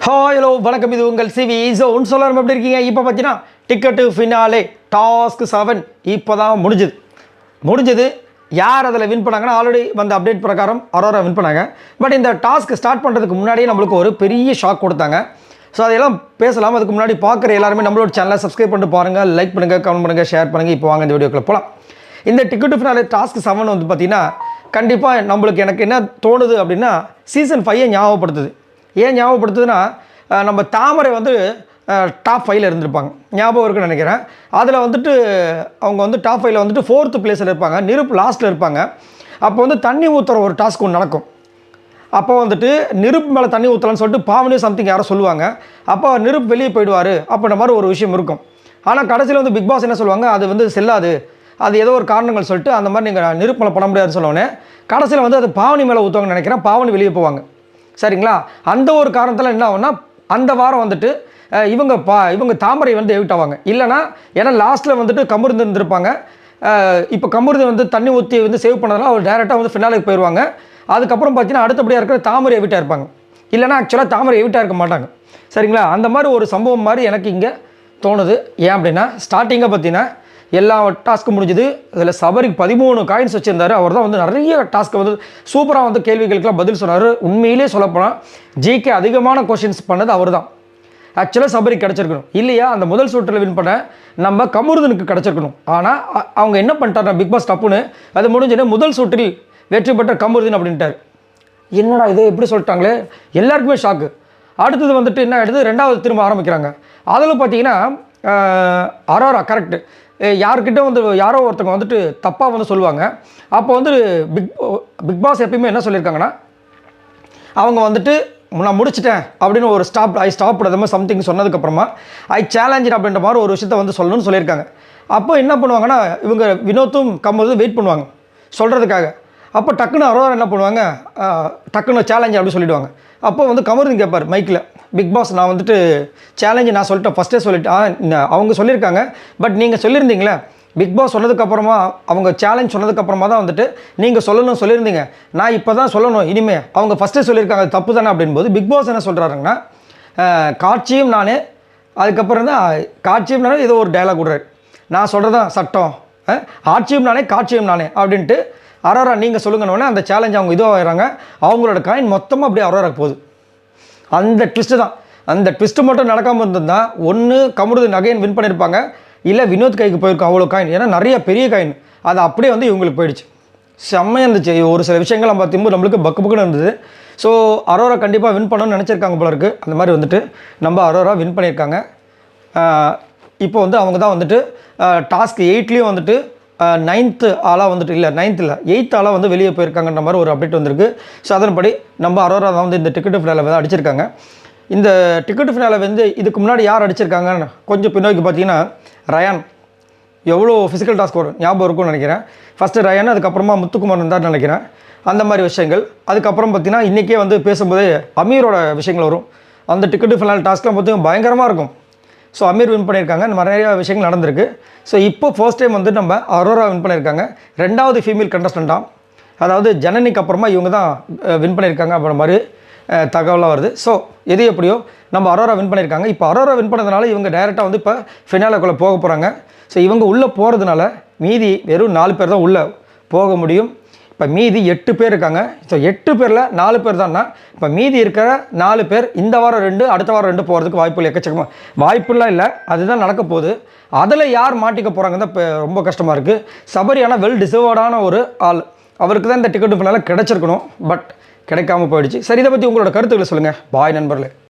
Hello வணக்கம். இது உங்கள் சிவி ஜோன். சொல்லாமல் எப்படி இருக்கீங்க? இப்போ பார்த்தீங்கன்னா டிக்கெட்டு ஃபினாலே டாஸ்க் 7 இப்போ தான் முடிஞ்சது. யார் அதில் வின் பண்ணாங்கன்னா ஆல்ரெடி வந்த அப்டேட் பிரகாரம் அரோரா வின் பண்ணாங்க. பட் இந்த டாஸ்க் ஸ்டார்ட் பண்ணுறதுக்கு முன்னாடியே நம்மளுக்கு ஒரு பெரிய ஷாக் கொடுத்தாங்க. ஸோ அதையெல்லாம் பேசலாம். அதுக்கு முன்னாடி பார்க்குற எல்லாருமே நம்மளோட சேனலை சப்ஸ்கிரைப் பண்ணிட்டு பாருங்கள், லைக் பண்ணுங்கள், கமெண்ட் பண்ணுங்கள், ஷேர் பண்ணுங்கள். இப்போ வாங்க இந்த வீடியோக்குள்ள போகலாம். இந்த டிக்கெட்டு ஃபினாலே டாஸ்க் 7 வந்து பார்த்தீங்கன்னா கண்டிப்பாக நம்மளுக்கு எனக்கு என்ன தோணுது அப்படின்னா சீசன் 5 ஞாபகப்படுத்துது. ஏன் ஞாபகப்படுத்துதுன்னா, நம்ம தாமரை வந்து டாப் 5ல் இருந்திருப்பாங்க, ஞாபகம் இருக்குன்னு நினைக்கிறேன். அதில் வந்துட்டு அவங்க வந்து டாப் 5ல் வந்துட்டு 4th பிளேஸில் இருப்பாங்க, நிருப் லாஸ்ட்டில் இருப்பாங்க. அப்போ வந்து தண்ணி ஊற்றுற ஒரு டாஸ்க் ஒன்று நடக்கும். அப்போ வந்துட்டு நிருப் மேலே தண்ணி ஊற்றலான்னு சொல்லிட்டு பாவனி சம்திங் யாரோ சொல்லுவாங்க. அப்போ நிருப் வெளியே போயிடுவார் அப்படின்ற மாதிரி ஒரு விஷயம் இருக்கும். ஆனால் கடைசியில் வந்து பிக் பாஸ் என்ன சொல்லுவாங்க, அது வந்து செல்லாது, அது ஏதோ ஒரு காரணங்கள் சொல்லிட்டு அந்த மாதிரி நீங்கள் நிருப் மேலே பண்ண முடியாதுன்னு சொன்னோன்னே கடைசியில் வந்து அது பாவனி மேலே ஊற்றுவாங்கன்னு நினைக்கிறேன். பாவனி வெளியே போவாங்க, சரிங்களா? அந்த ஒரு காரணத்தில் என்ன ஆகும்னா, அந்த வாரம் வந்துட்டு இவங்க தாமரை வந்து எவிட் ஆவாங்க. இல்லைனா ஏன்னா லாஸ்ட்டில் வந்துட்டு கமுருந்து இருந்திருப்பாங்க. இப்போ கமுருந்து வந்து தண்ணி ஊற்றி வந்து சேவ் பண்ணதுனால அவர் டேரெக்டாக வந்து ஃபினாலுக்கு போயிடுவாங்க. அதுக்கப்புறம் பார்த்தீங்கன்னா அடுத்தபடியாக இருக்கிற தாமரை எவிட்டாக இருப்பாங்க. இல்லைனா ஆக்சுவலாக தாமரை எவிட்டாக இருக்க மாட்டாங்க, சரிங்களா? அந்த மாதிரி ஒரு சம்பவம் மாதிரி எனக்கு இங்கே தோணுது. ஏன் அப்படின்னா ஸ்டார்டிங்காக பார்த்தீங்கன்னா எல்லா டாஸ்க்கும் முடிஞ்சுது. அதில் சபரிக்கு 13 காயின்ஸ் வச்சுருந்தார். அவர் தான் வந்து நிறைய டாஸ்க்கை வந்து சூப்பராக வந்து கேள்விகளுக்கெல்லாம் பதில் சொன்னார். உண்மையிலே சொல்லப்போனால் ஜிகே அதிகமான கொஷின்ஸ் பண்ணது அவர் தான். ஆக்சுவலாக சபரிக்கு கிடச்சிருக்கணும், இல்லையா அந்த முதல் சுற்றில் வின் பண்ண நம்ம கமுருதனுக்கு கிடச்சிருக்கணும். ஆனால் அவங்க என்ன பண்ணிட்டார், பிக் பாஸ் டப்புன்னு அது முடிஞ்சுன்னு முதல் சுற்றில் வெற்றி பெற்ற கமுருதன் அப்படின்ட்டார். என்னடா இது எப்படி சொல்லிட்டாங்களே, எல்லாருக்குமே ஷாக்கு. அடுத்தது வந்துட்டு என்ன ஆகிடுது, ரெண்டாவது திரும்ப ஆரம்பிக்கிறாங்க. அதில் பார்த்தீங்கன்னா அரோரா கரெக்டு, யார்கிட்ட வந்து யாரோ ஒருத்தவங்க வந்துட்டு தப்பாக வந்து சொல்லுவாங்க. அப்போ வந்து பிக் பாஸ் எப்பயுமே என்ன சொல்லியிருக்காங்கன்னா, அவங்க வந்துட்டு நான் முடிச்சிட்டேன் அப்படின்னு ஒரு ஐ ஸ்டாப் அது மாதிரி சம்திங் சொன்னதுக்கப்புறமா ஐ சேலஞ்சு அப்படின்ற மாதிரி ஒரு விஷயத்த வந்து சொல்லணும்னு சொல்லியிருக்காங்க. அப்போ என்ன பண்ணுவாங்கன்னா, இவங்க வினோத்தும் கம்மதும் வெயிட் பண்ணுவாங்க சொல்கிறதுக்காக. அப்போ டக்குன்னு அரோரா என்ன பண்ணுவாங்க, டக்குன்னு சேலஞ்சு அப்படின்னு சொல்லிவிடுவாங்க. அப்போ வந்து கமருதன் கேட்பார் மைக்கில், பிக் பாஸ் நான் வந்துட்டு சேலஞ்சு நான் சொல்லிட்டேன், ஃபஸ்ட்டே சொல்லிட்டேன், அவங்க சொல்லியிருக்காங்க, பட் நீங்கள் சொல்லியிருந்தீங்களே பிக் பாஸ் சொன்னதுக்கப்புறமா, அவங்க சேலஞ்ச் சொன்னதுக்கப்புறமா தான் வந்துட்டு நீங்கள் சொல்லியிருந்தீங்க, நான் இப்போ தான் சொல்லணும், இனிமேல் அவங்க ஃபஸ்ட்டே சொல்லியிருக்காங்க, தப்பு தானே அப்படின்போது பிக் பாஸ் என்ன சொல்கிறாருங்கன்னா, காட்சியும் நானே, அதுக்கப்புறம் தான் காட்சியும் நானே ஏதோ ஒரு டைலாக் விடுறாரு, நான் சொல்கிறதான் சட்டம், ஆட்சியும் நானே காட்சியும் நானே அப்படின்ட்டு அரோரா நீங்கள் சொல்லுங்கன்னொடனே அந்த சேலஞ்ச் அவங்க இதுவாகிறாங்க. அவங்களோட காயின் மொத்தமாக அப்படியே அரோராக்கு போகுது. அந்த ட்விஸ்ட்டு தான். அந்த ட்விஸ்ட்டு மட்டும் நடக்காமல் இருந்திருந்தால் ஒன்று கமுருதன் அகைன் வின் பண்ணியிருப்பாங்க, இல்லை வினோத் கைக்கு போயிருக்கும் அவ்வளோ காயின். ஏன்னா நிறைய பெரிய காயின் அது அப்படியே வந்து இவங்களுக்கு போயிடுச்சு. செம்மையாக இருந்துச்சு. ஒரு சில விஷயங்கள் நம்ம பார்க்கும்போது நம்மளுக்கு பக்குன்னு இருந்தது. ஸோ அரோரா கண்டிப்பாக வின் பண்ணணும்னு நினச்சிருக்காங்க போல இருக்குது. அந்த மாதிரி வந்துட்டு நம்ம அரோரா வின் பண்ணியிருக்காங்க. இப்போ வந்து அவங்க தான் வந்துட்டு டாஸ்க் 8லேயும் வந்துட்டு 9th ஆளாக வந்துட்டு, இல்லை 9th இல்லை 8th ஆளாக வந்து வெளியே போயிருக்காங்கன்ற மாதிரி ஒரு அப்டேட் வந்திருக்கு. ஸோ அதன்படி நம்ம அரோரா தான் வந்து இந்த டிக்கெட்டு ஃபினாலே வந்து அடிச்சிருக்காங்க. இந்த டிக்கெட்டு ஃபினாலே வந்து இதுக்கு முன்னாடி யார் அடிச்சிருக்காங்கன்னு கொஞ்சம் பின்னோக்கி பார்த்தீங்கன்னா, ரயான் எவ்வளோ ஃபிசிக்கல் டாஸ்க் வரும் ஞாபகம் இருக்கும்னு நினைக்கிறேன். ஃபஸ்ட்டு ரயான், அதுக்கப்புறமா முத்துக்குமார் இருந்தார்னு நினைக்கிறேன். அந்த மாதிரி விஷயங்கள். அதுக்கப்புறம் பார்த்தீங்கன்னா இன்றைக்கே வந்து பேசும்போது அமீரோட விஷயங்கள் வரும். அந்த டிக்கெட்டு ஃபினாலே டாஸ்க்லாம் பார்த்தீங்கன்னா பயங்கரமாக இருக்கும். ஸோ அமீர் வின் பண்ணியிருக்காங்க. இந்த மாதிரி நிறையா விஷயங்கள் நடந்திருக்கு. ஸோ இப்போ ஃபர்ஸ்ட் டைம் வந்து நம்ம அரோரா வின் பண்ணியிருக்காங்க. 2வது ஃபீமேல் கண்டஸ்டண்ட்டாக, அதாவது ஜனனிக்கு அப்புறமா இவங்க தான் வின் பண்ணியிருக்காங்க அப்படின்ற மாதிரி தகவலாக வருது. ஸோ எது எப்படியோ நம்ம அரோரா வின் பண்ணியிருக்காங்க. இப்போ அரோரா வின் பண்ணதுனால இவங்க டைரெக்டாக வந்து இப்போ ஃபினாலேக்குள்ளே போக போகிறாங்க. ஸோ இவங்க உள்ளே போகிறதுனால மீதி வெறும் 4 பேர் தான் உள்ளே போக முடியும். இப்போ மீதி 8 பேர் இருக்காங்க. ஸோ 8 பேரில் 4 பேர் தான்னா, இப்போ மீதி இருக்கிற 4 பேர் இந்த வாரம் 2, அடுத்த வாரம் 2 போகிறதுக்கு வாய்ப்பு இல்லை. எக்கச்சக்கமாக வாய்ப்புலாம் இல்லை, அதுதான் நடக்க போகுது. அதில் யார் மாட்டிக்க போகிறாங்க தான் இப்போ ரொம்ப கஷ்டமாக இருக்குது. சபரி ஆனால் வெல் டிசர்வ்டான ஒரு ஆள், அவருக்கு தான் இந்த டிக்கெட்டு ஃபினாலே கிடச்சிருக்கணும், பட் கிடைக்காம போயிடுச்சு. சரி, இதை பற்றி உங்களோட கருத்துக்களை சொல்லுங்கள். பாய் நண்பர்களே.